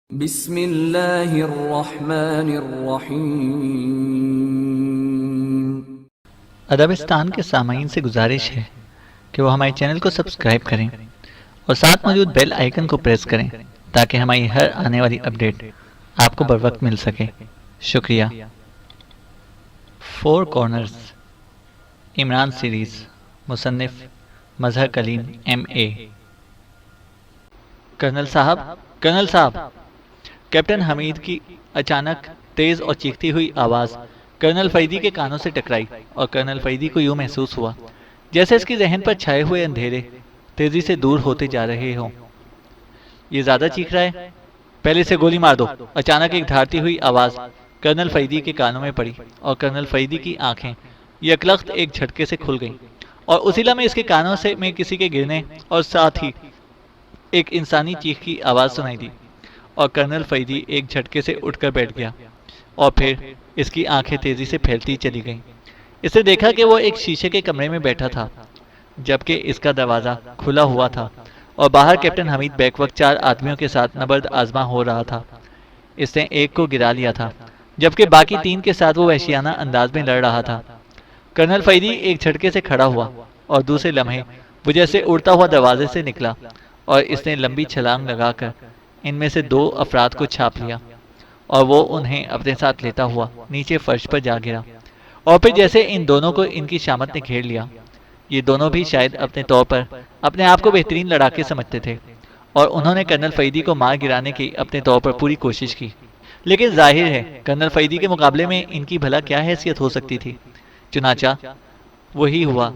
بسم اللہ الرحمن الرحیم۔ ادبستان کے سامعین سے گزارش ہے کہ وہ ہمارے چینل کو سبسکرائب کریں اور ساتھ موجود بیل آئیکن کو پریس کریں تاکہ ہماری ہر آنے والی اپڈیٹ آپ کو بر وقت مل سکے۔ شکریہ۔ فور کارنرز عمران سیریز، مصنف مظہر کلیم MA۔ کرنل صاحب، کیپٹن حمید کی اچانک تیز اور چیختی ہوئی آواز کرنل فریدی کے کانوں سے ٹکرائی اور کرنل فریدی کو یوں محسوس ہوا جیسے اس کی ذہن پر چھائے ہوئے اندھیرے تیزی سے دور ہوتے جا رہے ہوں۔ یہ زیادہ چیخ رہا ہے، پہلے سے گولی مار دو۔ اچانک ایک دھاڑتی ہوئی آواز کرنل فریدی کے کانوں میں پڑی اور کرنل فریدی کی آنکھیں یکلخت ایک جھٹکے سے کھل گئیں اور اسی لمحے اس کے کانوں سے میں کسی کے گرنے اور ساتھ ہی ایک انسانی چیخ کی آواز سنائی دی اور کرنل فریدی ایک جھٹکے سے اٹھ کر بیٹھ گیا اور پھر اس کی آنکھیں تیزی سے پھیلتی چلی گئیں۔ اس نے دیکھا کہ وہ ایک شیشے کے کمرے میں بیٹھا تھا جبکہ اس کا دروازہ کھلا ہوا تھا اور باہر کیپٹن حمید بیک وقت 4 آدمیوں کے ساتھ نبرد آزما ہو رہا تھا۔ اس نے ایک کو گرا لیا تھا جبکہ باقی 3 کے ساتھ وہ وحشیانہ انداز میں لڑ رہا تھا۔ کرنل فریدی ایک جھٹکے سے کھڑا ہوا اور دوسرے لمحے وہ جیسے اڑتا ہوا دروازے سے نکلا اور اس نے لمبی چھلانگ لگا کر ان میں سے 2 افراد کو چھاپ لیا اور وہ انہیں اپنے ساتھ لیتا ہوا نیچے فرش پر جا گرا اور پھر جیسے ان دونوں کو ان کی شامت نے گھیر لیا۔ یہ دونوں بھی شاید اپنے طور پر اپنے آپ کو بہترین لڑاکے سمجھتے تھے اور انہوں نے کرنل فریدی کو مار گرانے کی اپنے طور پر پوری کوشش کی، لیکن ظاہر ہے کرنل فریدی کے مقابلے میں ان کی بھلا کیا حیثیت ہو سکتی تھی۔ چنانچہ وہی ہوا۔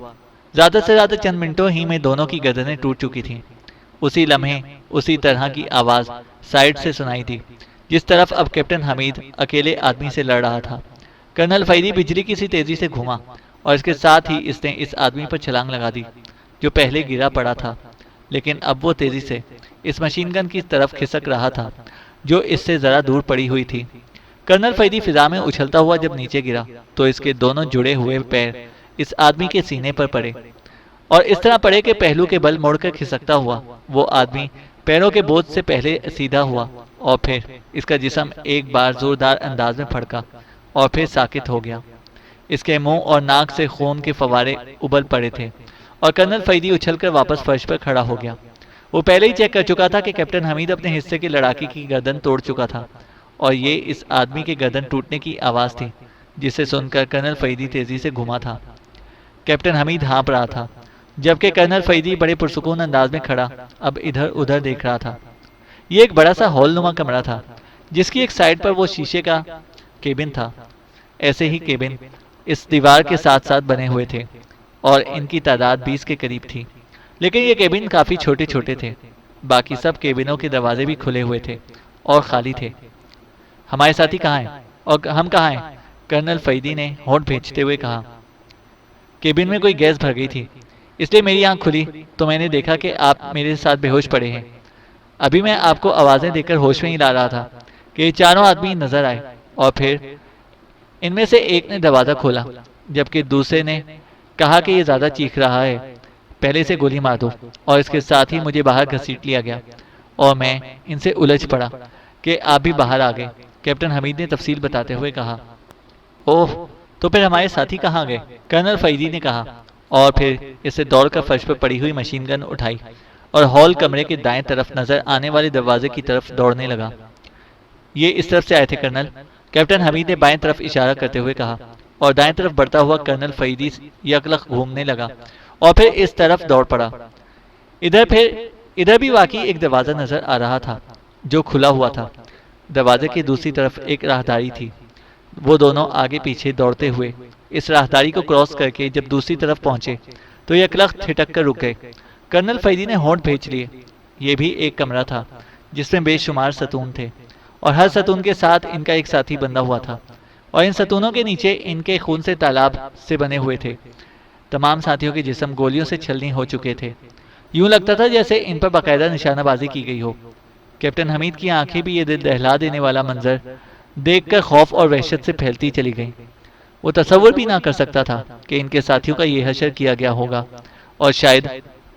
زیادہ سے زیادہ چند منٹوں ہی میں دونوں کی گردنیں ٹوٹ چکی تھیں۔ اسی لمحے اسی طرح کی آواز سائیڈ سے سنائی تھی جس طرف اب کیپٹن حمید اکیلے آدمی سے لڑ رہا تھا۔ کرنل فریدی بجلی کی سی تیزی سے گھوما اور اس کے ساتھ ہی اس نے اس آدمی پر چھلانگ لگا دی جو پہلے گرا پڑا تھا، لیکن اب وہ تیزی سے اس مشین گن کی طرف کھسک رہا تھا جو اس سے ذرا دور پڑی ہوئی تھی۔ کرنل فریدی فضا میں اچھلتا ہوا جب نیچے گرا تو اس کے دونوں جڑے ہوئے پیر اس آدمی کے سینے پر پڑے اور اس طرح پڑے کہ پہلو کے بل مڑ کر کھسکتا ہوا وہ آدمی پیروں کے بوجھ سے پہلے سیدھا ہوا اور پھر اس کا جسم ایک بار زوردار انداز میں پھڑکا اور پھر ساکت ہو گیا۔ اس کے منہ اور ناک سے خون کے فوارے ابل پڑے تھے اور کرنل فریدی اچھل کر واپس فرش پر کھڑا ہو گیا۔ وہ پہلے ہی چیک کر چکا تھا کہ کیپٹن حمید اپنے حصے کے لڑاکی کی گردن توڑ چکا تھا اور یہ اس آدمی کے گردن ٹوٹنے کی آواز تھی جسے سن کر کرنل فریدی تیزی سے گھوما تھا۔ کیپٹن حمید ہانپ رہا تھا جبکہ کرنل فریدی بڑے پرسکون انداز میں کھڑا اب ادھر ادھر دیکھ رہا تھا۔ یہ ایک بڑا سا ہال نما کمرہ تھا جس کی ایک سائیڈ پر وہ شیشے کا کیبن تھا۔ ایسے ہی کیبن اس دیوار کے ساتھ ساتھ بنے ہوئے تھے اور ان کی تعداد 20 کے قریب تھی، لیکن یہ کیبن کافی چھوٹے چھوٹے تھے۔ باقی سب کیبنوں کے دروازے بھی کھلے ہوئے تھے اور خالی تھے۔ ہمارے ساتھی کہاں ہیں اور ہم کہاں ہیں؟ کرنل فریدی نے ہونٹ بھینچتے ہوئے کہا۔ کیبن میں کوئی گیس بھر گئی تھی، اس لیے میری آنکھ کھلی تو میں نے دیکھا کہ آپ میرے ساتھ بے ہوش پڑے ہیں۔ ابھی میں آپ کو آوازیں دے کر ہوش میں ہی لا رہا تھا کہ یہ چاروں آدمی نظر آئے اور پھر ان میں سے ایک نے دروازہ کھولا جبکہ دوسرے نے کہا کہ یہ زیادہ چیخ رہا ہے، پہلے سے گولی مار دو، اور اس کے ساتھ ہی مجھے باہر گھسیٹ لیا گیا اور میں ان سے الجھ پڑا کہ آپ بھی باہر آ گئے۔ کیپٹن حمید نے تفصیل بتاتے ہوئے کہا۔ اوہ، تو پھر ہمارے ساتھی کہاں گئے؟ کرنل فریدی نے کہا اور پھر اسے دوڑ کر فرش پر پڑی ہوئی مشین گن اٹھائی اور ہال کمرے کے دائیں طرف نظر آنے والے دروازے کی طرف دوڑنے لگا۔ یہ اس طرف سے آئے تھے کرنل، کیپٹن حمید نے بائیں طرف اشارہ کرتے ہوئے کہا اور دائیں طرف بڑھتا ہوا کرنل فریدی یکلخ گھومنے لگا اور پھر اس طرف دوڑ پڑا۔ ادھر بھی واقعی ایک دروازہ نظر آ رہا تھا جو کھلا ہوا تھا۔ دروازے کی دوسری طرف ایک راہداری تھی۔ وہ دونوں آگے پیچھے دوڑتے ہوئے اس راہداری کو کراس کر کے جب دوسری طرف پہنچے تو یکلخت ٹھٹک کر رک گئے۔ کرنل فریدی نے ہونٹ بھینچ لیے۔ یہ بھی ایک کمرہ تھا جس میں بے شمار ستون تھے اور ہر ستون کے ساتھ ان کا ایک ساتھی بندھا ہوا تھا اور ان ستونوں کے نیچے ان کے خون سے تالاب سے بنے ہوئے تھے۔ تمام ساتھیوں کے جسم گولیوں سے چھلنی ہو چکے تھے، یوں لگتا تھا جیسے ان پر باقاعدہ نشانہ بازی کی گئی ہو۔ کیپٹن حمید کی آنکھیں بھی یہ دل دہلا دینے والا منظر دیکھ کر خوف اور وحشت سے پھیلتی چلی گئیں۔ وہ تصور بھی نہ کر سکتا تھا کہ ان کے ساتھیوں کا یہ حشر کیا گیا ہوگا، اور شاید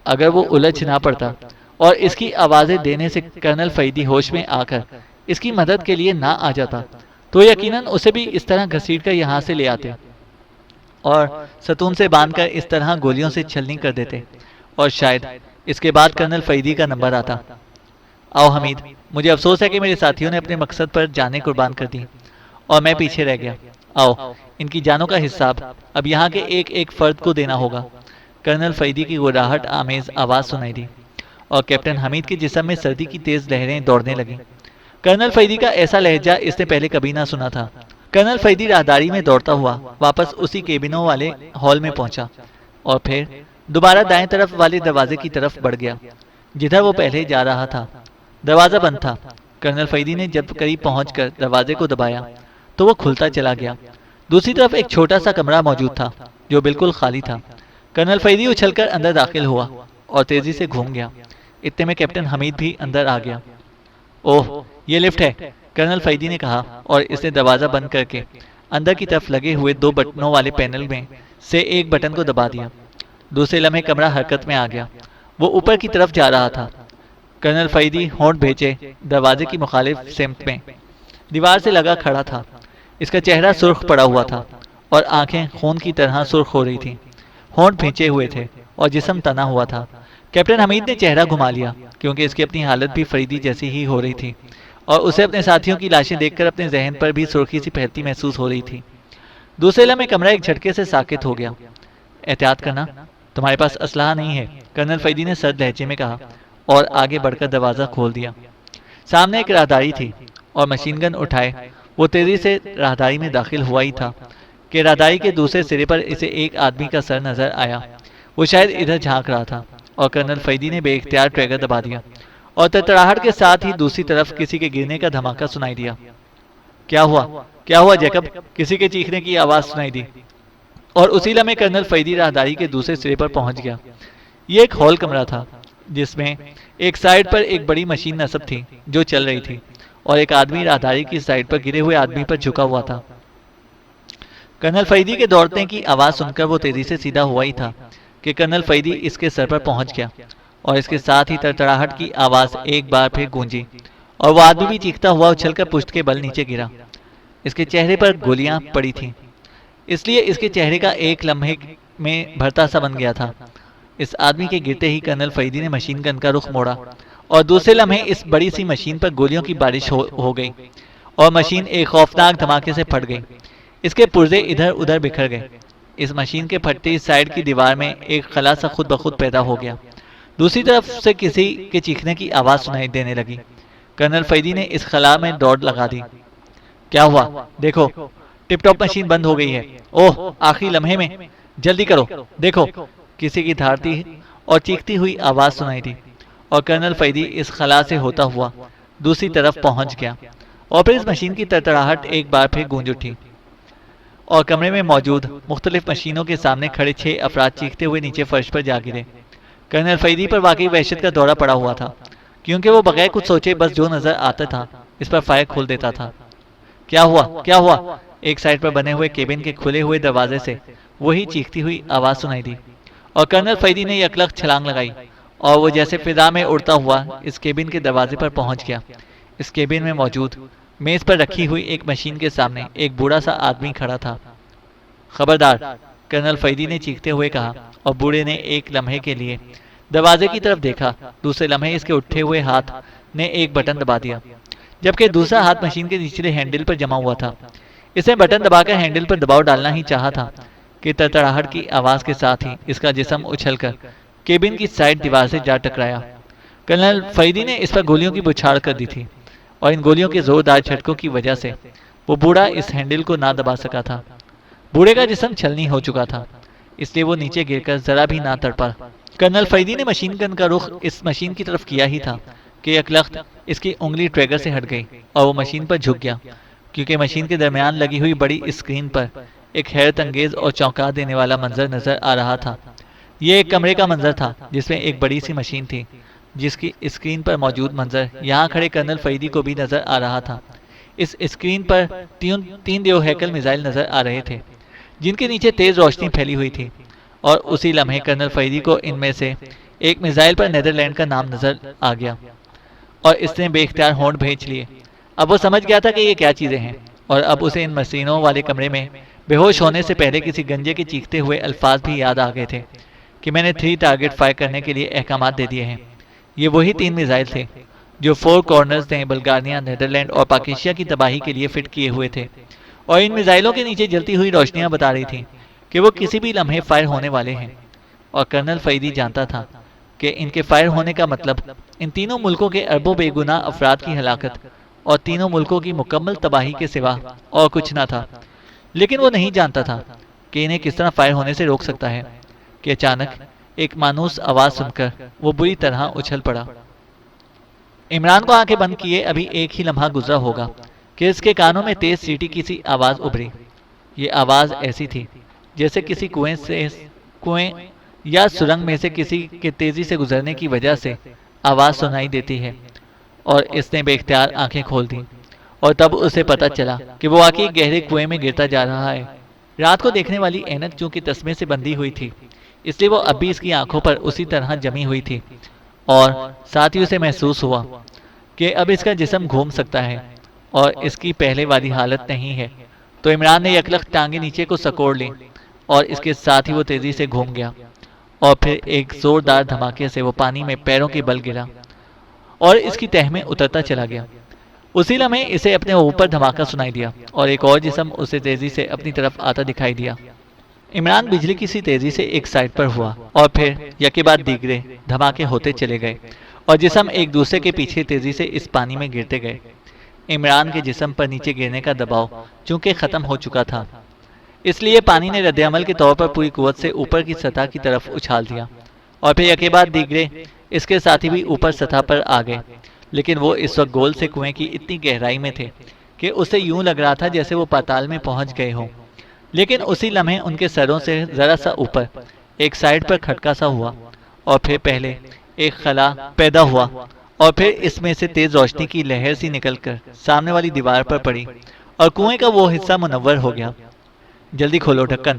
اگر وہ الجھ نہ پڑتا اور اس کی آوازیں دینے سے کرنل فریدی ہوش میں آ کر اس کی مدد کے لیے نہ آ جاتا تو یقیناً اسے بھی اس طرح گھسیٹ کر یہاں سے لے آتے اور ستون سے باندھ کر اس طرح گولیوں سے چھلنی کر دیتے، اور شاید اس کے بعد کرنل فیدی کا نمبر آتا۔ آؤ حمید، مجھے افسوس ہے کہ میرے ساتھیوں نے اپنے مقصد پر جانیں قربان کر دی اور میں پیچھے رہ گیا۔ آؤ، ان کی جانوں کا حساب اب یہاں کے ایک ایک فرد کو دینا ہوگا۔ کرنل فیدی کی گراہٹ آمیز آواز سنائی دی اور کیپٹن حمید کے جسم میں سردی کی تیز لہریں دوڑنے لگیں۔ کرنل فیدی کا ایسا لہجہ اس نے پہلے کبھی نہ سنا تھا۔ کرنل فیدی راہداری میں دوڑتا ہوا واپس اسی کیبنوں والے ہال میں پہنچا اور پھر دوبارہ دائیں طرف والے دروازے کی طرف بڑھ گیا جدھر وہ پہلے جا رہا تھا۔ دروازہ بند تھا۔ کرنل فیدی نے جب قریب پہنچ کر دروازے کو دبایا تو وہ کھلتا چلا گیا۔ دوسری طرف ایک چھوٹا سا کمرہ موجود تھا جو بالکل خالی تھا۔ کرنل فیدی اچھل کر اندر داخل ہوا اور تیزی سے گھوم گیا۔ اتنے میں کیپٹن حمید بھی اندر آ گیا۔ اوہ، یہ لفٹ ہے، کرنل فیدی نے کہا اور اس نے دروازہ بند کر کے اندر کی طرف لگے ہوئے 2 بٹنوں والے پینل میں سے ایک بٹن کو دبا دیا۔ دوسرے لمحے کمرہ حرکت میں آ گیا۔ وہ اوپر کی طرف جا رہا تھا۔ کرنل فیدی ہونٹ بھیجے دروازے کی مخالف سمت میں دیوار سے لگا کھڑا تھا۔ اس کا چہرہ سرخ پڑا ہوا تھا اور آنکھیں خون کی طرح سرخ ہو رہی تھیں۔ ہونٹ بھینچے ہوئے تھے اور جسم تنا ہوا تھا۔ کیپٹن حمید نے چہرہ گھما لیا کیونکہ اس کی اپنی حالت بھی فریدی جیسی ہی ہو رہی تھی اور اسے اپنے ساتھیوں کی لاشیں دیکھ کر اپنے ذہن پر بھی سرخی سی پھیلتی محسوس ہو رہی تھی۔ دوسرے لمحے کمرہ ایک جھٹکے سے ساکت ہو گیا۔ احتیاط کرنا، تمہارے پاس اسلحہ نہیں ہے، کرنل فیدی نے سرد لہجے میں کہا اور آگے بڑھ کر دروازہ کھول دیا۔ سامنے ایک راہداری تھی اور مشین گن اٹھائے وہ تیزی سے راہداری میں داخل ہوا ہی تھا کہ راہداری کے دوسرے سرے پر اسے ایک آدمی کا سر نظر آیا۔ وہ شاید ادھر جھانک رہا تھا اور کرنل فیدی نے بے اختیار ٹریگر دبا دیا اور تڑتڑاہٹ کے ساتھ ہی دوسری طرف کسی کے گرنے کا دھماکہ سنائی دیا۔ کیا ہوا جیکب؟ کسی کے چیخنے کی آواز سنائی دی اور اسی لمحے کرنل فیدی راہداری کے دوسرے سرے پر پہنچ گیا۔ یہ ایک ہال کمرہ تھا جس میں ایک سائیڈ پر ایک بڑی مشین نصب تھی جو چل رہی تھی اور ایک آدمی راہداری کی سائیڈ پر گرے ہوئے آدمی پر جھکا ہوا تھا۔ کرنل فیدی کے دوڑنے کی آواز سن کر وہ تیزی سے سیدھا ہوا ہی تھا کہ کرنل فیدی اس کے سر پر پہنچ گیا اور اس کے ساتھ ہی تڑتڑاہٹ کی آواز ایک بار پھر گونجی اور وہ آدمی بھی چیختا ہوا اچھل کر پشت کے بل نیچے گرا۔ اس کے چہرے پر گولیاں پڑی تھیں، اس لیے اس کے چہرے کا ایک لمحے میں بھرتا سا بن گیا تھا۔ اس آدمی کے گرتے ہی کرنل فیدی نے مشین گن کا رخ موڑا اور دوسرے لمحے اس بڑی سی مشین پر گولیوں کی بارش ہو گئی اور مشین ایک خوفناک دھماکے سے پھٹ گئی۔ اس کے پرزے ادھر ادھر بکھر گئے۔ اس مشین کے پھٹتی سائیڈ کی دیوار میں ایک خلا سا خود بخود پیدا ہو گیا۔ دوسری طرف سے کسی کے چیخنے کی آواز سنائی دینے لگی۔ کرنل فیدی نے اس خلا میں دوڑ لگا دی۔ کیا ہوا؟ دیکھو، ٹپ ٹاپ مشین بند ہو گئی ہے۔ اوہ، آخری لمحے میں، جلدی کرو، دیکھو، کسی کی دھاڑتی اور چیختی ہوئی آواز سنائی دی اور کرنل فیدی اس خلا سے ہوتا ہوا دوسری طرف پہنچ گیا اور پھر اس مشین کی تڑتڑاہٹ ایک بار پھر گونج اٹھی اور کمرے میں موجود مختلف مشینوں کے سامنے کھڑے 6 افراد چیختے ہوئے نیچے فرش پر جا گرے۔ کرنل فیدی پر واقعی وحشت کا دورہ پڑا ہوا تھا کیونکہ وہ بغیر کچھ سوچے بس جو نظر آتا تھا اس پر فائر کھول دیتا تھا۔ کیا ہوا؟ ایک سائیڈ پر بنے ہوئے کیبن کے کھلے ہوئے دروازے سے وہی چیختی ہوئی آواز سنائی دی اور کرنل فیدی نے یکلخت چھلانگ لگائی اور وہ جیسے فضا میں اڑتا ہوا اس کیبن کے دروازے پر پہنچ گیا۔ اس کیبن میں موجود میز پر رکھی ہوئی ایک مشین کے سامنے ایک بوڑھا سا آدمی کھڑا تھا۔ خبردار، کرنل فیدی نے چیختے ہوئے کہا اور بوڑھے نے ایک لمحے کے لیے دروازے کی طرف دیکھا۔ دوسرے لمحے اس کے اٹھے ہوئے ہاتھ نے ایک بٹن دبا دیا جبکہ دوسرا ہاتھ مشین کے نچلے ہینڈل پر جما ہوا تھا۔ اس نے بٹن دبا کر ہینڈل پر دباؤ ڈالنا ہی چاہا تھا کہ تڑتڑاہٹ کی آواز کے ساتھ ہی اس کا جسم اچھل کر کیبن کی سائیڈ دیوار سے جا ٹکرایا۔ کرنل فیدی نے اس پر گولیوں کی بچھاڑ کر دی تھی اور ان گولیوں کے زوردار جھٹکوں کی وجہ سے وہ بوڑھا اس ہینڈل کو نہ دبا سکا تھا۔ بوڑھے کا جسم چھلنی ہو چکا تھا اس لیے وہ نیچے گر کر ذرا بھی نہ تڑپا۔ کرنل فیدی نے مشین گن کا رخ اس مشین کی طرف کیا ہی تھا کہ یکلخت اس کی انگلی ٹریگر سے ہٹ گئی اور وہ مشین پر جھک گیا کیونکہ مشین کے درمیان لگی ہوئی بڑی اسکرین پر ایک حیرت انگیز اور چونکا دینے والا منظر نظر آ رہا تھا۔ یہ ایک کمرے کا منظر تھا جس میں ایک بڑی سی مشین تھی جس کی اسکرین پر موجود منظر یہاں کھڑے کرنل فیدی کو بھی نظر آ رہا تھا۔ اس اسکرین پر 3 دیو ہیکل میزائل نظر آ رہے تھے جن کے نیچے تیز روشنی پھیلی ہوئی تھی اور اسی لمحے کرنل فیدی کو ان میں سے ایک میزائل پر نیدرلینڈ کا نام نظر آ گیا اور اس نے بے اختیار ہونٹ بھینچ لیے۔ اب وہ سمجھ گیا تھا کہ یہ کیا چیزیں ہیں، اور اب اسے ان مشینوں والے کمرے میں بے ہوش ہونے سے پہلے کسی گنجے کے چیختے ہوئے الفاظ بھی یاد آ گئے تھے کہ میں نے 3 ٹارگٹ فائر کرنے کے لیے احکامات دے دیے ہیں۔ یہ وہی 3 میزائل تھے جو 4 کارنرز نے بلغاریہ، نیدرلینڈ اور پاکیشیا کی تباہی کے لیے فٹ کیے ہوئے تھے، اور ان میزائلوں کے نیچے جلتی ہوئی روشنیاں بتا رہی تھیں کہ وہ کسی بھی لمحے فائر ہونے والے ہیں۔ اور کرنل فیدی جانتا تھا کہ ان کے فائر ہونے کا مطلب ان تینوں ملکوں کے اربوں بے گناہ افراد کی ہلاکت اور تینوں ملکوں کی مکمل تباہی کے سوا اور کچھ نہ تھا۔ لیکن وہ نہیں جانتا تھا کہ انہیں کس طرح فائر ہونے سے روک سکتا ہے کہ اچانک ایک مانوس آواز سن کر وہ بری طرح اچھل پڑا۔ عمران کو آنکھیں بند کیے ابھی ایک ہی لمحہ گزرا ہوگا کہ اس کے کانوں میں تیز سیٹی کی سی آواز ابھری۔ یہ آواز ایسی تھی جیسے کسی کنویں یا سرنگ میں سے کسی کے تیزی سے گزرنے کی وجہ سے آواز سنائی دیتی ہے، اور اس نے بے اختیار آنکھیں کھول دیں، اور تب اسے پتا چلا کہ وہ واقعی گہرے کنویں میں گرتا جا رہا ہے۔ رات کو دیکھنے والی اینک چونکہ تسمے سے بندھی ہوئی تھی، اس لیے وہ اب بھی اس کی آنکھوں پر اسی طرح جمی ہوئی تھی، اور ساتھ ہی اسے محسوس ہوا کہ اب اس کا جسم گھوم سکتا ہے اور اس کی پہلے والی حالت نہیں ہے۔ تو عمران نے یکلخت ٹانگیں نیچے کو سکوڑ لی، اور اس کے ساتھ ہی وہ تیزی سے گھوم گیا، اور پھر ایک زوردار دھماکے سے وہ پانی میں پیروں کے بل گرا اور اس کی تہہ میں اترتا چلا گیا۔ اسی لمحے اسے اپنے اوپر دھماکہ سنائی دیا، اور ایک اور جسم اسے تیزی سے اپنی طرف آتا دکھائی دیا۔ عمران بجلی کی سی تیزی سے ایک سائڈ پر ہوا، اور پھر یکے بعد دیگرے دھماکے ہوتے چلے گئے، اور جسم ایک دوسرے کے پیچھے تیزی سے اس پانی میں گرتے گئے۔ عمران کے جسم پر نیچے گرنے کا دباؤ چونکہ ختم ہو چکا تھا، اس لیے پانی نے رد عمل کے طور پر پوری قوت سے اوپر کی سطح کی طرف اچھال دیا، اور پھر یکے بعد دیگرے اس کے ساتھی بھی اوپر سطح پر آ گئے۔ لیکن وہ اس وقت گول سے کنویں کی اتنی گہرائی میں تھے کہ اسے یوں لگ رہا تھا جیسے وہ پاتال میں پہنچ گئے ہوں۔ لیکن اسی لمحے ان کے سروں سے ذرا سا اوپر ایک سائڈ پر کھٹکا سا ہوا، اور پھر پہلے ایک خلا پیدا ہوا، اور پھر اس میں سے تیز روشنی کی لہر سی نکل کر سامنے والی دیوار پر پڑی، اور کنویں کا وہ حصہ منور ہو گیا۔ جلدی کھولو ڈھکن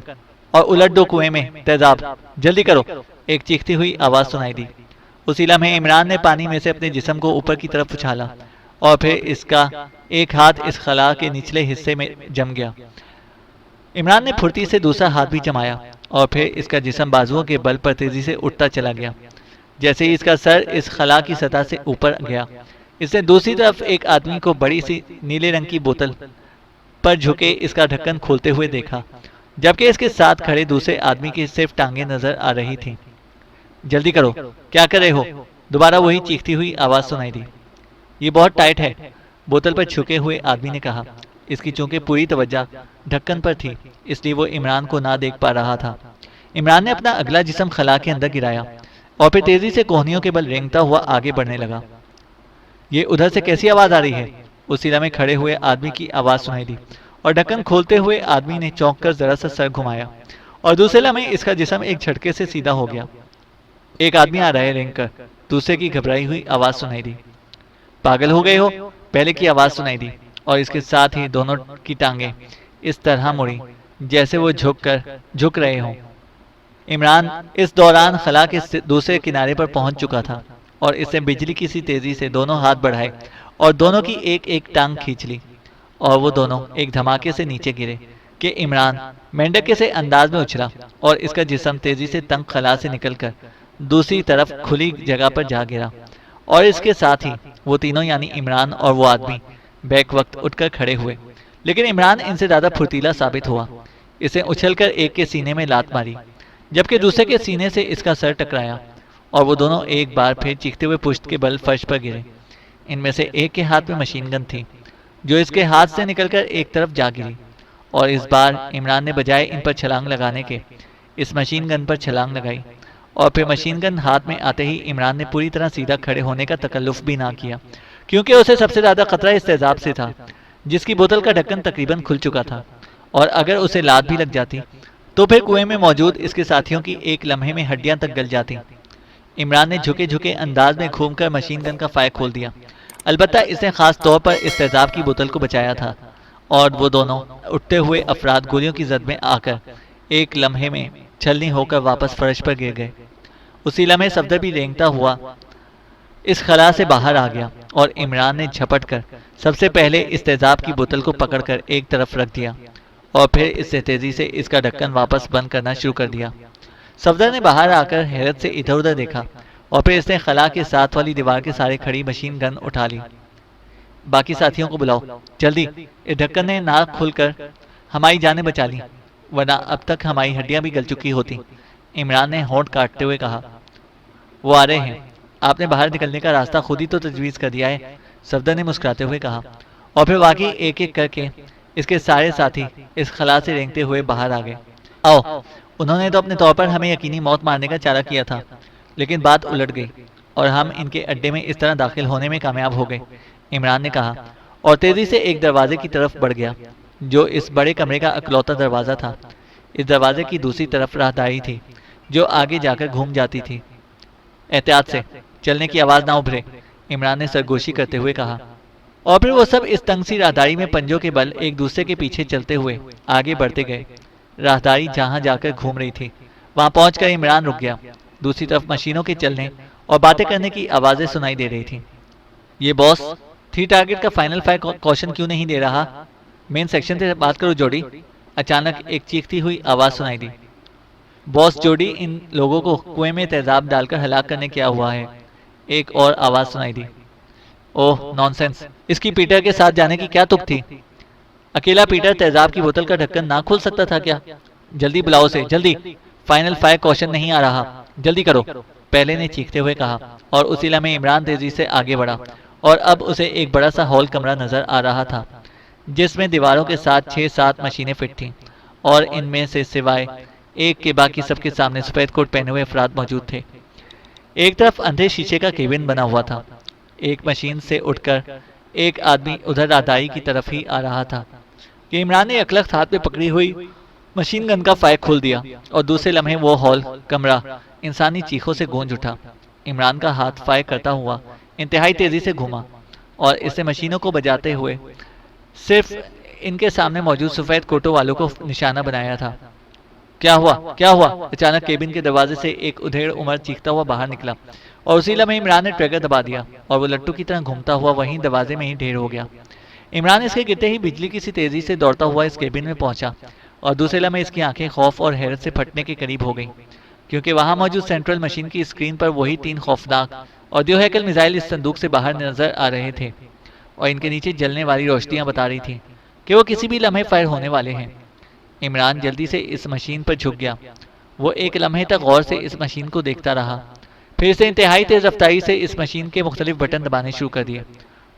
اور الٹ دو کنویں میں تیزاب، جلدی کرو، ایک چیختی ہوئی آواز سنائی دی۔ اسی لمحے عمران نے پانی میں سے اپنے جسم کو اوپر کی طرف اچھالا، اور پھر اس کا ایک ہاتھ اس خلا کے نچلے حصے میں جم گیا۔ عمران نے پھرتی سے دوسرا ہاتھ بھی جمایا، اور پھر اس کا جسم بازوؤں کے بل پر تیزی سے اٹھتا چلا گیا۔ جیسے ہی اس کا سر اس خلا کی سطح سے اوپر گیا، اس نے دوسری طرف ایک آدمی کو بڑی سی نیلے رنگ کی بوتل پر جھکے اس کا ڈھکن کھولتے ہوئے دیکھا، جبکہ اس کے ساتھ کھڑے دوسرے آدمی کی صرف ٹانگیں نظر آ رہی تھیں۔ جلدی کرو، کیا کر رہے ہو؟ دوبارہ وہی چیختی ہوئی آواز سنائی دی۔ یہ بہت ٹائٹ ہے، بوتل پر جھکے ہوئے آدمی نے کہا۔ اس کی چونکہ پوری توجہ ڈھکن پر تھی، اس لیے وہ عمران کو نہ دیکھ پا رہا تھا۔ عمران نے اپنا اگلا جسم خلا کے اندر گرایا، اور پھر تیزی سے کوہنیوں کے بل رینگتا ہوا آگے بڑھنے لگا۔ یہ ادھر سے کیسی آواز آ رہی ہے؟ اسی لمحے کھڑے ہوئے آدمی کی آواز سنائی دی، اور ڈھکن کھولتے ہوئے آدمی نے چونک کر ذرا سا سر گھمایا، اور دوسرے لمحے اس کا جسم ایک جھٹکے سے سیدھا ہو گیا۔ ایک آدمی آ رہا ہے رینگ کر، دوسرے کی گھبرائی ہوئی آواز سنائی دی۔ پاگل ہو گئے ہو؟ پہلے کی آواز سنائی دی، اور اس کے ساتھ ہی دونوں کی ٹانگیں اس طرح مڑی جیسے وہ جھک رہے ہوں۔ عمران اس دوران خلا کے دوسرے کنارے پر پہنچ چکا تھا، اور اس نے بجلی کی سی تیزی سے دونوں ہاتھ بڑھائے اور دونوں کی ایک ایک ٹانگ کھینچ لی، اور وہ دونوں ایک دھماکے سے نیچے گرے کہ عمران مینڈک کے سے انداز میں اچھلا، اور اس کا جسم تیزی سے تنگ خلا سے نکل کر دوسری طرف کھلی جگہ پر جا گرا، اور اس کے ساتھ ہی وہ تینوں یعنی عمران اور وہ آدمی بیک وقت اٹھ کر کھڑے ہوئے۔ لیکن عمران ان سے زیادہ پھرتیلا ثابت ہوا۔ اسے اچھل کر ایک کے سینے میں لات ماری، جبکہ دوسرے کے سینے سے اس کا سر ٹکرایا، اور وہ دونوں ایک بار پھر چیختے ہوئے پشت کے بل فرش پر گرے۔ ان میں سے ایک کے ہاتھ میں مشین گن تھی، جو اس کے ہاتھ سے نکل کر ایک طرف جا گری، اور اس بار عمران نے بجائے ان پر چھلانگ لگانے کے اس مشین گن پر چھلانگ لگائی، اور پھر مشین گن ہاتھ میں آتے ہی عمران نے پوری طرح سیدھا کھڑے ہونے کا تکلف بھی نہ کیا، کیونکہ اسے سب سے زیادہ خطرہ اس تیزاب سے تھا، جس کی بوتل کا ڈھکن تقریباً کھل چکا تھا، اور اگر اسے لات بھی لگ جاتی تو پھر کنویں میں موجود اس کے ساتھیوں کی ایک لمحے میں ہڈیاں تک گل جاتی۔ عمران نے جھکے جھکے انداز میں گھوم کر مشین گن کا فائر کھول دیا، البتہ اس نے خاص طور پر اس تیزاب کی بوتل کو بچایا تھا، اور وہ دونوں اٹھتے ہوئے افراد گولیوں کی زد میں آ کر ایک لمحے میں چھلنی ہو کر واپس فرش پر گر گئے۔ اسی لمحے صفدر بھی رینگتا ہوا اس خلا سے باہر آ گیا اور عمران نے جھپٹ کر سب سے پہلے اس تیزاب کی بوتل کو پکڑ کر ایک طرف رکھ دیا اور پھر اس سے تیزی سے اس کا ڈھکن واپس بند کرنا شروع کر دیا۔ صفدر نے باہر آ کر حیرت سے ادھر ادھر دیکھا اور پھر اس نے خلا کے ساتھ والی دیوار کے سارے کھڑی مشین گن اٹھا لی۔ باقی ساتھیوں کو بلاؤ جلدی، اس ڈھکن نے ناک کھل کر ہماری جانیں بچا لی، ورنہ اب تک ہماری ہڈیاں بھی گل چکی ہوتی۔ عمران نے ہونٹ کاٹتے ہوئے کہا۔ وہ آ رہے ہیں، آپ نے باہر نکلنے کا راستہ خود ہی تو تجویز کر دیا ہے، صفدر نے مسکراتے ہوئے کہا، اور پھر واقعی ایک ایک کر کے اس کے سارے ساتھی اس خلا سے رینگتے ہوئے باہر آ گئے۔ آؤ، انہوں نے تو اپنے طور پر ہمیں یقینی موت مارنے کا چارہ کیا تھا، لیکن بات الٹ گئی اور ہم ان کے اڈے میں اس طرح داخل ہونے میں کامیاب ہو گئے، عمران نے کہا، اور تیزی سے ایک دروازے کی طرف بڑھ گیا جو اس بڑے کمرے کا اکلوتا دروازہ تھا۔ اس دروازے کی دوسری طرف راہداری تھی جو آگے جا کر گھوم جاتی تھی۔ احتیاط سے، چلنے کی آواز نہ ابھرے، عمران نے سرگوشی کرتے ہوئے کہا، اور پھر وہ سب اس تنگ سی راہداری میں پنجوں کے بل ایک دوسرے کے پیچھے چلتے ہوئے آگے بڑھتے گئے۔ راہداری جہاں جا کر گھوم رہی تھی وہاں پہنچ کر عمران رک گیا۔ دوسری طرف مشینوں کے چلنے اور باتیں کرنے کی آوازیں سنائی دے رہی تھیں۔ یہ باس 3 ٹارگٹ کا فائنل فائر کوشن کیوں نہیں دے رہا؟ مین سیکشن سے بات کرو جوڈی، اچانک ایک چیختی ہوئی آواز سنائی دی۔ باس جوڈی، ان لوگوں کو کنویں میں تیزاب ڈال کر ہلاک کرنے کیا ہوا ہے؟ ایک اور آواز سنائی دی۔ اوہ نانسنس، اس کی پیٹر کے ساتھ جانے کی کیا تک تھی؟ اکیلا پیٹر تیزاب کی بوتل کا ڈھکن نہ کھول سکتا تھا کیا؟ جلدی بلاؤ اسے، جلدی، فائنل فائر کوشن نہیں آ رہا، جلدی کرو، پہلے نے چیختے ہوئے کہا، اور اسی لمحے عمران تیزی سے آگے بڑھا اور اب اسے ایک بڑا سا ہال کمرہ نظر آ رہا تھا جس میں دیواروں کے ساتھ 6-7 مشینیں فٹ تھیں، اور ان میں سے سوائے ایک کے باقی سب کے سامنے سفید کوٹ پہنے ہوئے افراد موجود تھے۔ ایک طرف اندھے شیشے کا کیبن بنا ہوا تھا، ایک مشین سے اٹھ کر ایک آدمی ادھر راہداری کی طرف ہی آ رہا تھا کہ عمران نے اکلخت ہاتھ میں پکڑی ہوئی مشین گن کا فائر کھول دیا، اور دوسرے لمحے وہ ہال کمرہ انسانی چیخوں سے گونج اٹھا۔ عمران کا ہاتھ فائر کرتا ہوا انتہائی تیزی سے گھوما اور اس سے مشینوں کو بجاتے ہوئے صرف ان کے سامنے موجود سفید کوٹوں والوں کو نشانہ بنایا تھا۔ کیا ہوا؟ کیا ہوا؟ اچانک کیبن کے دروازے سے ایک ادھیڑ عمر چیختا ہوا باہر نکلا، اور اسی لمحے عمران نے ٹریگر دبا دیا اور وہ لٹو کی طرح گھومتا ہوا وہیں دروازے میں ہی ڈھیر ہو گیا۔ عمران اس کے گرتے ہی بجلی کی سی تیزی سے دوڑتا ہوا اس کیبن میں پہنچا، اور دوسرے لمحے اس کی آنکھیں خوف اور حیرت سے پھٹنے کے قریب ہو گئیں، کیونکہ وہاں موجود سینٹرل مشین کی اسکرین پر وہی 3 خوفناک اور دیوہیکل میزائل اس صندوق سے باہر نظر آ رہے تھے، اور ان کے نیچے جلنے والی روشنیاں بتا رہی تھیں کہ وہ کسی بھی لمحے فائر ہونے والے ہیں۔ عمران جلدی سے اس مشین پر جھک گیا۔ وہ ایک لمحے تک غور سے اس مشین کو دیکھتا رہا، پھر اسے انتہائی تیز رفتاری سے اس مشین کے مختلف بٹن دبانے شروع کر دیے،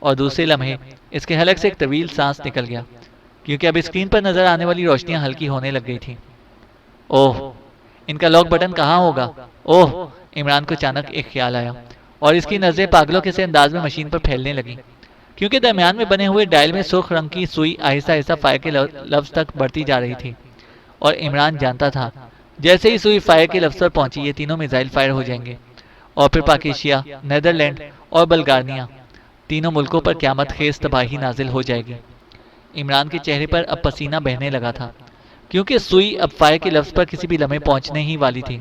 اور دوسرے لمحے اس کے حلق سے ایک طویل سانس نکل گیا، کیونکہ اب اسکرین پر نظر آنے والی روشنیاں ہلکی ہونے لگ گئی تھیں۔ اوہ، ان کا لاک بٹن کہاں ہوگا؟ اوہ، عمران کو اچانک ایک خیال آیا، اور اس کی نظریں پاگلوں کے سے انداز میں مشین پر پھیلنے لگیں، کیونکہ درمیان میں بنے ہوئے ڈائل میں سرخ رنگ کی سوئی آہستہ آہستہ فائر کے لفظ تک بڑھتی جا رہی تھی، اور عمران جانتا تھا جیسے ہی سوئی فائر کے لفظ پر پہنچی یہ تینوں میزائل فائر ہو جائیں گے، اور پھر پاکیشیا، نیدرلینڈ اور بلغاریہ، تینوں ملکوں پر قیامت خیز تباہی نازل ہو جائے گی۔ عمران کے چہرے پر اب پسینہ بہنے لگا تھا، کیونکہ سوئی اب فائر کے لفظ پر کسی بھی لمحے پہنچنے ہی والی تھی،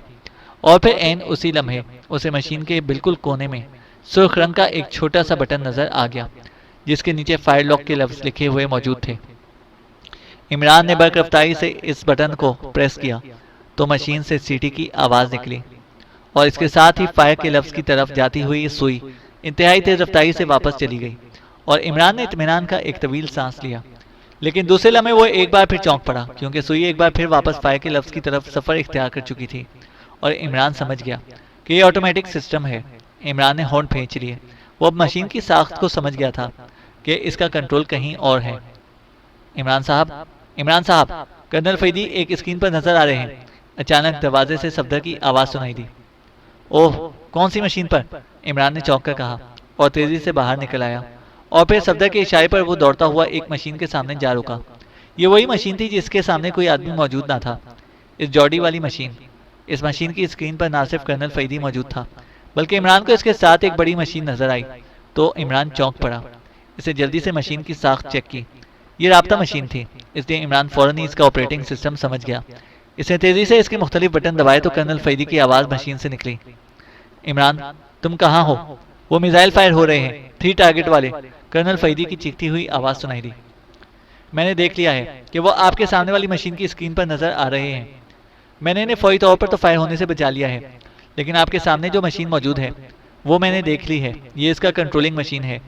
اور پھر عین اسی لمحے اسے مشین کے بالکل کونے میں سرخ رنگ کا ایک چھوٹا سا بٹن نظر آ گیا جس کے نیچے فائر لاک کے لفظ لکھے ہوئے موجود تھے۔ عمران نے برق رفتاری سے اس بٹن کو پریس کیا تو مشین سے سیٹی کی آواز نکلی، اور اس کے ساتھ ہی فائر کے لفظ کی طرف جاتی ہوئی یہ سوئی انتہائی تیز رفتاری سے واپس چلی گئی، اور عمران نے اطمینان کا ایک طویل سانس لیا، لیکن دوسرے لمحے وہ ایک بار پھر چونک پڑا، کیونکہ سوئی ایک بار پھر واپس فائر کے لفظ کی طرف سفر اختیار کر چکی تھی، اور عمران سمجھ گیا کہ یہ آٹومیٹک سسٹم ہے۔ عمران نے ہونٹ پھینچ لیے، وہ اب مشین کی ساخت کو سمجھ گیا تھا کہ اس کا کنٹرول کہیں اور ہے۔ عمران صاحب، کرنل فیدی ایک اسکرین پر نظر آ رہے ہیں، اچانک دروازے سے صفدر کی آواز سنائی دی۔ اوہ، کون سی مشین پر؟ عمران نے چونک کر کہا اور تیزی سے باہر نکل آیا، اور پھر صفدر کے اشارے پر وہ دوڑتا ہوا ایک مشین کے سامنے جا رکا۔ یہ وہی مشین تھی جس کے سامنے کوئی آدمی موجود نہ تھا، اس جوڈی والی مشین۔ اس مشین کی اسکرین پر نہ صرف کرنل فیدی موجود تھا بلکہ عمران کو اس کے ساتھ ایک بڑی مشین نظر آئی تو عمران چونک پڑا۔ اسے جلدی سے مشین کی ساخت چیک کی، یہ رابطہ مشین تھی، اس لیے عمران فوراً ہی اس کا آپریٹنگ سسٹم سمجھ گیا۔ اس نے تیزی سے اس کے مختلف بٹن دبائے تو کرنل فیدی کی آواز مشین سے نکلی۔ عمران، تم کہاں ہو؟ وہ میزائل فائر ہو رہے ہیں، 3 ٹارگٹ والے، کرنل فیدی کی چیختی ہوئی آواز سنائی دی۔ میں نے دیکھ لیا ہے کہ وہ آپ کے سامنے والی مشین کی اسکرین پر نظر آ رہے ہیں۔ میں نے انہیں فوری طور پر تو فائر ہونے سے بچا لیا ہے، لیکن آپ کے سامنے جو مشین موجود ہے وہ میں نے دیکھ لی ہے، یہ اس کا کنٹرولنگ مشین ہے۔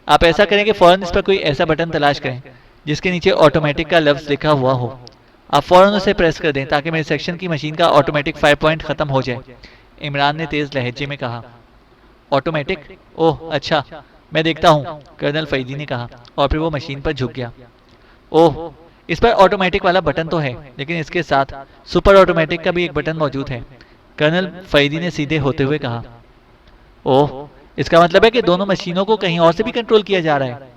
آپ ایسا کریں کہ فوراً اس پر کوئی ایسا بٹن تلاش کریں جس کے نیچے آٹومیٹک کا لفظ لکھا ہوا ہو۔ آپ فوراً اسے پریس کر دیں تاکہ میرے سیکشن کی مشین کا آٹومیٹک فائر پوائنٹ ختم ہو جائے، عمران نے تیز لہجے میں کہا۔ آٹومیٹک؟ اوہ اچھا، میں دیکھتا ہوں، کرنل فیدی نے کہا، اور پھر وہ مشین پر جھک گیا۔ اوہ، اس پر آٹومیٹک والا بٹن تو ہے، لیکن اس کے ساتھ سپر آٹومیٹک کا بھی ایک بٹن موجود ہے، کرنل فیدی نے سیدھے ہوتے ہوئے کہا۔ اوہ، اس کا مطلب ہے کہ دونوں مشینوں کو کہیں اور سے بھی کنٹرول کیا جا رہا ہے۔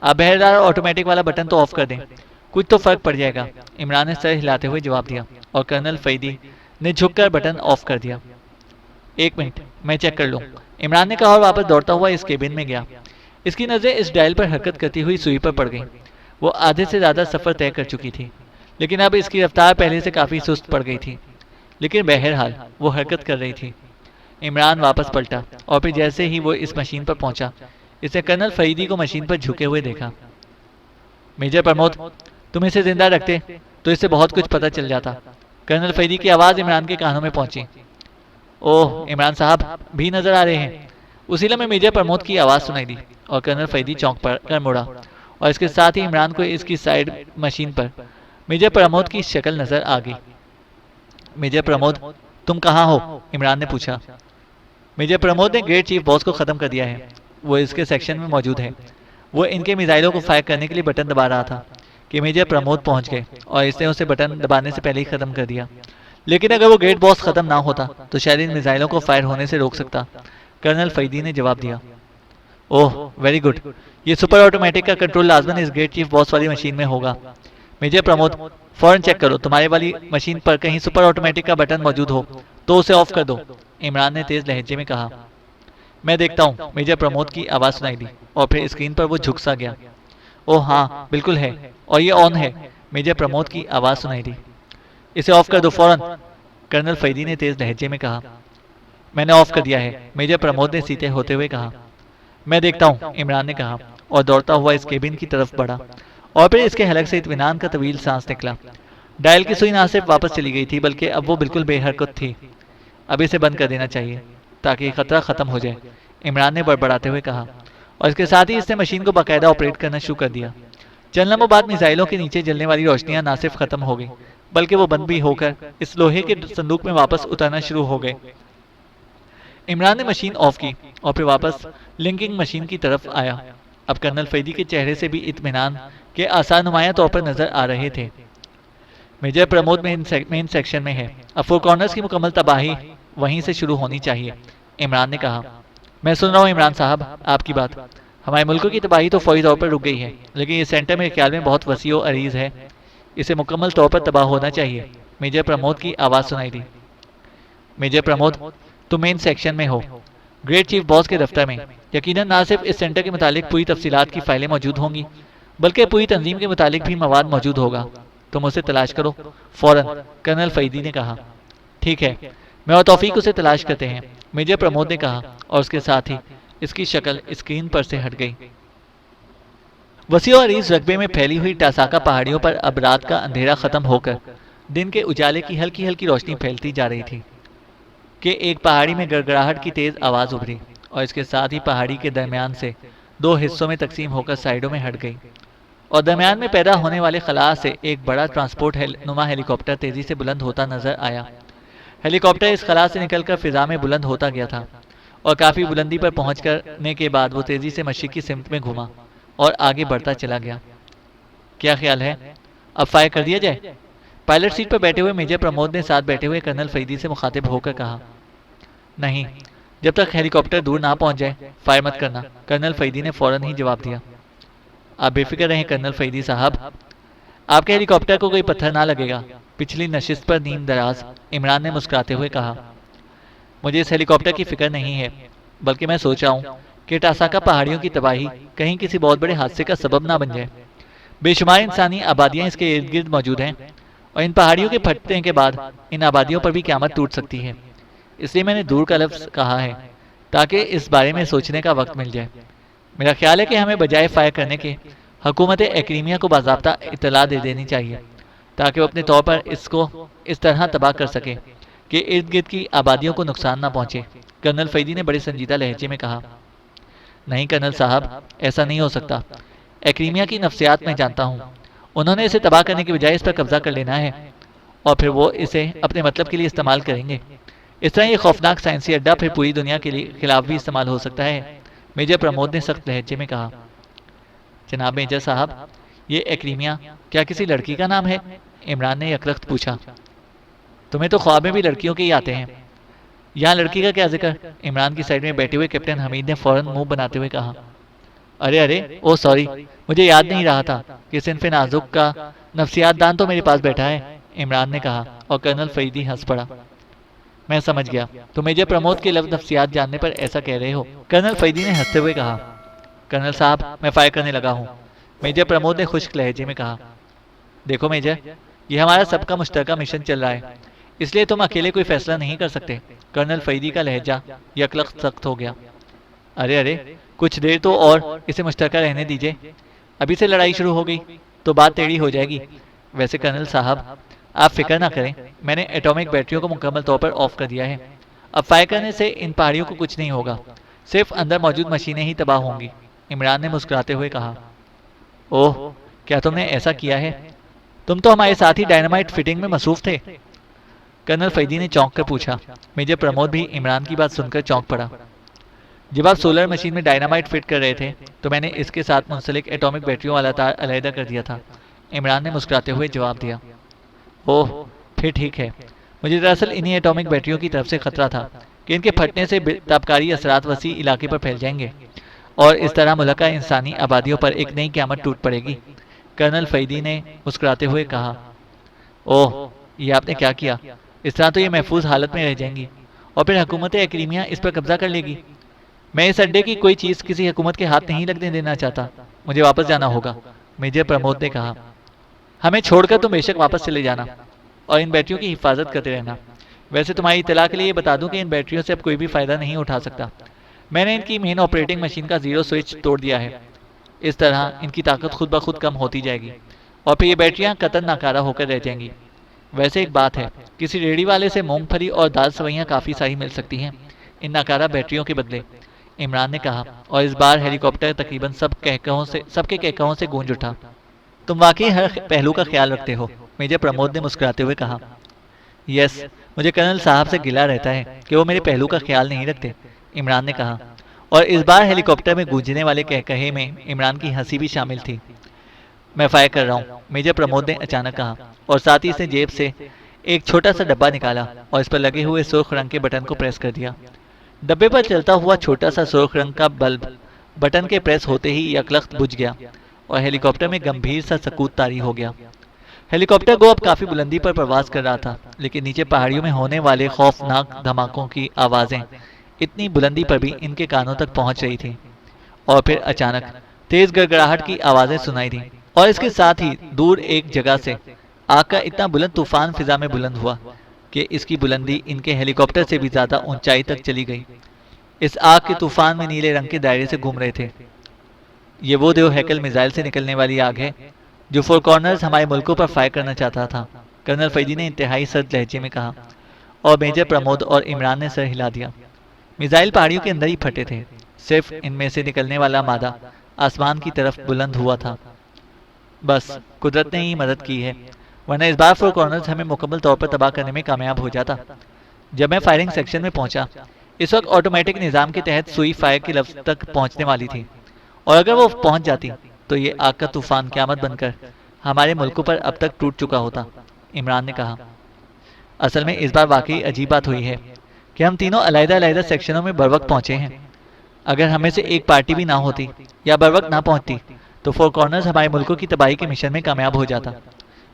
آپ بہرحال آٹومیٹک والا بٹن تو آف کر دیں، کچھ تو فرق پڑ جائے گا، عمران نے سر ہلاتے ہوئے جواب دیا، اور کرنل فیدی نے جھک کر بٹن آف کر دیا۔ 1 منٹ، میں چیک کر لوں، عمران نے کہا اور واپس دوڑتا ہوا اس کیبن میں گیا۔ اس کی نظریں اس ڈائل پر حرکت کرتی ہوئی سوئی پر پڑ گئیں۔ وہ آدھے سے زیادہ سفر طے کر چکی تھی، لیکن اب اس کی رفتار پہلے سے کافی سست پڑ گئی تھی، لیکن بہرحال وہ حرکت کر رہی تھی۔ عمران واپس پلٹا، اور پھر جیسے ہی وہ اس مشین پر پہنچا، اس نے کرنل فیدی کو مشین پر جھکے ہوئے دیکھا۔ میجر پرمود، تم اسے زندہ رکھتے تو اس سے بہت کچھ پتہ چل جاتا۔ کرنل فیدی کی آواز عمران کے کانوں میں پہنچی۔ اوہ، عمران صاحب بھی نظر آ رہے ہیں۔ اسی لمحے میجر پرمود کی آواز سنائی دی، اور کرنل فیدی چونک کر مڑا، اور اس کے ساتھ ہی عمران کو اس کی سائیڈ مشین پر میجر پرمود کی شکل نظر آ گئی۔ میجر پرمود، تم کہاں ہو؟ عمران نے پوچھا۔ میجر پرمود نے گریٹ چیف باس کو ختم کر دیا ہے، وہ اس کے سیکشن میں موجود ہے۔ وہ ان کے میزائلوں کو فائر کرنے کے لیے بٹن دبا رہا تھا کہ میجر پرمود پہنچ گئے، اور اس نے اسے بٹن دبانے سے پہلے ہی ختم کر دیا۔ لیکن اگر وہ گریٹ باس ختم نہ ہوتا تو شاید ان میزائلوں کو فائر ہونے سے روک سکتا، کرنل فیدی نے جواب دیا۔ اوہ، ویری گڈ، یہ سپر آٹومیٹک کا کنٹرول لازماً اس گریٹ چیف باس والی مشین میں ہوگا۔ میجر پرمود، فوراً چیک کرو، تمہارے والی مشین پر کہیں سپر آٹومیٹک کا بٹن موجود ہو تو اسے آف کر دو، عمران نے تیز لہجے میں کہا۔ میں دیکھتا ہوں، میجر پرمود کی آواز سنائی دی، اور پھر اسکرین پر وہ جھک سا گیا۔ اوہ ہاں، بالکل ہے، اور یہ آن ہے، میجر پرمود کی آواز سنائی دی۔ اسے آف کر دو فوراً، کرنل فیدی نے تیز لہجے میں کہا۔ میں نے آف کر دیا ہے، میجر پرمود نے سیدھے ہوتے ہوئے کہا۔ میں دیکھتا ہوں، عمران نے کہا، اور دوڑتا ہوا اس کیبن کی طرف بڑھا، اور پھر اس کے حلق سے اطمینان کا طویل سانس نکلا۔ ڈائل کی سوئی نہ صرف واپس چلی گئی تھی بلکہ اب وہ بالکل بے حرکت تھی۔ اب اسے بند کر دینا چاہیے تاکہ یہ خطرہ ختم ہو جائے، عمران نے بڑبڑاتے ہوئے کہا، اور اس کے ساتھ ہی اس نے مشین کو باقاعدہ آپریٹ کرنا شروع کر دیا۔ چند لمحوں بعد میزائلوں کے نیچے جلنے والی روشنیاں نہ صرف ختم ہو گئیں بلکہ وہ بند بھی ہو کر اس لوہے کے صندوق میں واپس اترنا شروع ہو گئے۔ عمران نے مشین آف کی اور پھر واپس لنکنگ مشین کی طرف آیا۔ اب کرنل فیدی کے چہرے سے بھی اطمینان کے آثار نمایاں طور پر نظر آ رہے تھے۔ میجر پرمود مین سیکشن میں ہے، اب 4 کارنرز کی مکمل تباہی وہیں سے شروع ہونی چاہیے، عمران نے کہا۔ میں سن رہا ہوں عمران صاحب، آپ کی بات۔ ہمارے ملکوں کی تباہی تو فوری طور پر رک گئی ہے، لیکن یہ سینٹر میرے خیال میں بہت وسیع و عریض ہے، اسے مکمل طور پر تباہ ہونا چاہیے، میجر پرمود کی آواز سنائی دی۔ میجر پرمود، تم مین سیکشن میں ہو، گریٹ چیف باس کے دفتر میں۔ یقیناً نہ صرف اس سینٹر کے متعلق پوری تفصیلات کی فائلیں موجود ہوں گی بلکہ پوری تنظیم کے متعلق بھی مواد موجود ہوگا، تم اسے تلاش کرو فوراً، کرنل فیدی نے کہا۔ ٹھیک ہے، میں اور توفیق اسے تلاش کرتے ہیں، میجر پرمود نے کہا، اور اس کے ساتھ ہی اس کی شکل اسکرین پر سے ہٹ گئی۔ وسیع و عریض رقبے میں پھیلی ہوئی ٹاساکا پہاڑیوں پر اب رات کا اندھیرا ختم ہو کر دن کے اجالے کی ہلکی ہلکی روشنی پھیلتی جا رہی تھی کہ ایک پہاڑی میں گڑگڑاہٹ کی تیز آواز ابھری، اور اس کے ساتھ ہی پہاڑی کے درمیان سے 2 حصوں میں تقسیم ہو کر سائیڈوں میں ہٹ گئی، اور درمیان میں پیدا ہونے والے خلا سے ایک بڑا ٹرانسپورٹ نما ہیلی کاپٹر تیزی سے بلند ہوتا نظر آیا۔ ہیلی کاپٹر اس خلا سے نکل کر فضا میں بلند ہوتا گیا تھا، اور کافی بلندی پر پہنچ کرنے کے بعد وہ تیزی سے مشرق کی سمت میں گھوما اور آگے بڑھتا چلا گیا۔ کیا خیال ہے، اب فائر کر دیا جائے؟ پائلٹ سیٹ پر بیٹھے ہوئے میجر پرمود نے ساتھ بیٹھے ہوئے کرنل فیدی سے مخاطب ہو کر کہا۔ نہیں، جب تک ہیلی کاپٹر دور نہ پہنچ جائے فائر مت کرنا، کرنل فیدی نے فوراً ہی جواب دیا۔ آپ بے فکر رہیں کرنل فیدی صاحب، آپ کے ہیلی کاپٹر کو کوئی پتھر نہ لگے گا، پچھلی نشست پر نیم دراز عمران نے مسکراتے ہوئے کہا۔ مجھے اس ہیلی کاپٹر کی فکر نہیں ہے، بلکہ میں سوچ رہا ہوں کہ ٹاساکا پہاڑیوں کی تباہی کہیں کسی بہت بڑے حادثے کا سبب نہ بن جائے۔ بے شمار انسانی آبادیاں اس کے ارد گرد موجود ہیں، اور ان پہاڑیوں کے پھٹنے کے بعد ان آبادیوں پر بھی قیامت ٹوٹ سکتی ہے، اس لیے میں نے دور کا لفظ کہا ہے۔ تاکہ اس بارے میں سوچنے کا وقت مل جائے۔ میرا خیال ہے کہ ہمیں بجائے فائر کرنے کے حکومت ایکریمیا کو باضابطہ اطلاع دے دینی چاہیے تاکہ وہ اپنے طور پر اس کو اس طرح تباہ کر سکے کہ ارد گرد کی آبادیوں کو نقصان نہ پہنچے۔ کرنل فیدی نے بڑے سنجیدہ لہجے میں کہا، نہیں کرنل صاحب، ایسا نہیں ہو سکتا۔ ایکریمیا کی نفسیات میں جانتا ہوں، انہوں نے اسے تباہ کرنے کی بجائے اس پر قبضہ کر لینا ہے اور پھر وہ اسے اپنے مطلب کے لیے استعمال کریں گے۔ اس طرح یہ خوفناک سائنسی اڈہ پھر پوری دنیا کے لیے خلاف بھی استعمال ہو سکتا ہے۔ میجر پرمود نے سخت لہجے میں کہا، جناب میجر صاحب، یہ ایکریمیا کیا کسی لڑکی کا نام ہے؟ عمران نے یکرخت پوچھا۔ تمہیں تو خواب میں بھی لڑکیوں کے ہی آتے ہیں، یہاں لڑکی کا کیا ذکر؟ عمران کی سائڈ میں بیٹھے ہوئے کیپٹن حمید نے فوراً منہ بناتے ہوئے کہا، ارے او سوری، مجھے یاد نہیں رہا تھا کہ صنف نازک کا نفسیات دان تو میرے پاس بیٹھا ہے، عمران نے کہا اور کرنل فیدی ہنس پڑا۔ میں سمجھ گیا، تو میجر پرمود کے لفظ نفسیات جاننے پر ایسا کہہ رہے ہو؟ کرنل فیدی نے ہنستے ہوئے کہا۔ کرنل صاحب، میں فائر کرنے لگا ہوں، میجر پرمود نے خشک لہجے میں کہا۔ دیکھو میجر، یہ ہمارا سب کا مشترکہ مشن چل رہا ہے، اس لیے تم اکیلے کوئی فیصلہ نہیں کر سکتے۔ کرنل فیدی کا لہجہ یکلخت سخت ہو گیا۔ ارے کچھ دیر تو اور اسے مشترکہ رہنے دیجیے، ابھی سے لڑائی شروع ہو گئی تو بات ٹیڑھی ہو جائے گی۔ ویسے کرنل صاحب، آپ فکر نہ کریں، میں نے ایٹامک بیٹریوں کو مکمل طور پر آف کر دیا ہے، اب فائر کرنے سے ان پہاڑیوں کو کچھ نہیں ہوگا، صرف اندر موجود مشینیں ہی تباہ ہوں گی، عمران نے مسکراتے ہوئے کہا۔ اوہ، کیا تم نے ایسا کیا ہے؟ تم تو ہمارے ساتھ ہی ڈائنامائٹ فٹنگ میں مصروف تھے، کرنل فیدی نے چونک کر پوچھا۔ میجر پرمود بھی عمران کی بات سن کر چونک پڑا۔ جب آپ سولر مشین میں ڈائنامائٹ فٹ کر رہے تھے تو میں نے اس کے ساتھ منسلک ایٹامک بیٹریوں والا تار علیحدہ کر دیا تھا، عمران نے مسکراتے ہوئے جواب دیا۔ اوہ، پھر ٹھیک ہے، مجھے دراصل انہی ایٹامک بیٹریوں کی طرف سے خطرہ تھا کہ ان کے پھٹنے سے تابکاری اثرات وسیع علاقے پر پھیل جائیں گے اور اس طرح ملکہ انسانی آبادیوں پر ایک نئی قیامت ٹوٹ پڑے گی، کرنل فیدی نے مسکراتے ہوئے کہا۔ اوہ، یہ آپ نے کیا کیا؟ اس طرح تو یہ محفوظ حالت میں رہ جائیں گی اور پھر حکومت ایکریمیا اس پر قبضہ کر لے گی۔ میں اس اڈے کی کوئی چیز کسی حکومت کے ہاتھ نہیں لگنے دینا چاہتا، مجھے واپس جانا ہوگا، میجر پرمود نے کہا۔ ہمیں چھوڑ کر تم بے شک واپس چلے جانا اور ان بیٹریوں کی حفاظت کرتے رہنا۔ ویسے تمہاری اطلاع کے لیے یہ بتا دوں کہ ان بیٹریوں سے اب کوئی بھی فائدہ نہیں اٹھا سکتا، میں نے ان کی مین آپریٹنگ مشین کا زیرو سوئچ توڑ دیا ہے، اس طرح ان کی طاقت خود بخود کم ہوتی جائے گی اور پھر یہ بیٹریاں قطعاً ناکارہ ہو کر رہ جائیں گی۔ ویسے ایک بات ہے، کسی ریڑھی والے سے مونگ پھلی اور دال سوئیاں کافی ساری مل سکتی ہیں ان ناکارہ بیٹریوں کے بدلے، عمران نے کہا، اور اس بار ہیلی کاپٹر تقریباً سب کے کہکہوں سے گونج اٹھا۔ تم واقعی ہر پہلو کا خیال رکھتے ہو، میجر پرمود نے مسکراتے ہوئے کہا۔ یس، مجھے کرنل صاحب سے گلہ رہتا ہے کہ وہ میرے پہلو کا خیال نہیں رکھتے، عمران نے کہا، اور اس بار ہیلی کاپٹر میں گونجنے والے کہکہے میں عمران کی ہنسی بھی شامل تھی۔ میں فائر کر رہا ہوں، میجر پرمود نے اچانک کہا، اور ساتھ ہی اس نے جیب سے ایک چھوٹا سا ڈبہ نکالا اور اس پر لگے ہوئے سرخ رنگ کے بٹن کو پریس کر دیا۔ ڈبے پر چلتا ہوا چھوٹا سا سرخ رنگ کا بلب بٹن کے پریس ہوتے ہی یکلخت بجھ گیا اور ہیلی کاپٹر میں گمبھیر سا سکوت طاری ہو گیا۔ ہیلی کاپٹر گو اب کافی بلندی پر پرواز کر رہا تھا، لیکن نیچے پہاڑیوں میں ہونے والے خوفناک دھماکوں کی آوازیں اتنی بلندی پر بھی ان کے کانوں تک پہنچ رہی تھی، اور پھر اچانک تیز گڑگڑاہٹ کی آوازیں سنائی دیں، اور اس کے ساتھ ہی دور ایک جگہ سے آگ کا اتنا بلند طوفان فضا میں بلند ہوا کہ اس کی بلندی ان کے ہیلی کاپٹر سے بھی زیادہ اونچائی تک چلی گئی۔ اس آگ کے طوفان میں نیلے رنگ کے دائرے سے گھوم رہے تھے۔ یہ وہ دیو ہیکل میزائل سے نکلنے والی آگ ہے جو فور کارنرز ہمارے ملکوں پر فائر کرنا چاہتا تھا، کرنل فیدی نے انتہائی سرد لہجے میں کہا، اور میجر پرمود اور عمران نے سر ہلا دیا۔ میزائل پہاڑیوں کے اندر ہی پھٹے تھے، صرف ان میں سے نکلنے والا مادہ آسمان کی طرف بلند ہوا تھا۔ بس قدرت نے ہی مدد کی ہے، ورنہ اس بار فور کارنرز ہمیں مکمل طور پر تباہ کرنے میں کامیاب ہو جاتا۔ جب میں فائرنگ سیکشن میں پہنچا، اس وقت آٹومیٹک نظام کے تحت سوئی فائر کے لفظ تک پہنچنے والی تھی، اور اگر وہ پہنچ جاتی تو یہ آگ کا طوفان قیامت بن کر ہمارے ملکوں پر اب تک ٹوٹ چکا ہوتا، عمران نے کہا۔ اصل میں اس بار واقعی عجیب بات ہوئی ہے کہ ہم تینوں علیحدہ علیحدہ سیکشنوں میں بروقت پہنچے ہیں۔ اگر ہمیں سے ایک پارٹی بھی نہ ہوتی یا بروقت نہ پہنچتی تو فور کارنرز ہمارے ملکوں کی تباہی کے مشن میں کامیاب ہو جاتا۔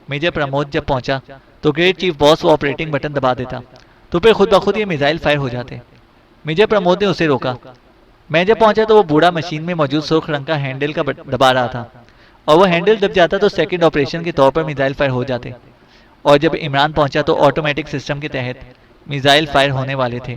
میجر پرمود جب پہنچا تو گریٹ چیف باس وہ آپریٹنگ بٹن دبا دیتا تو پھر خود بخود یہ میزائل فائر ہو جاتے۔ میجر پرمود نے اسے روکا۔ میں جب پہنچا تو وہ بوڑھا مشین میں موجود سرخ رنگ کا ہینڈل کا دبا رہا تھا، اور وہ ہینڈل دب جاتا تو سیکنڈ آپریشن کے طور پر میزائل فائر ہو جاتے، اور جب عمران پہنچا تو آٹومیٹک سسٹم کے تحت میزائل فائر ہونے والے تھے۔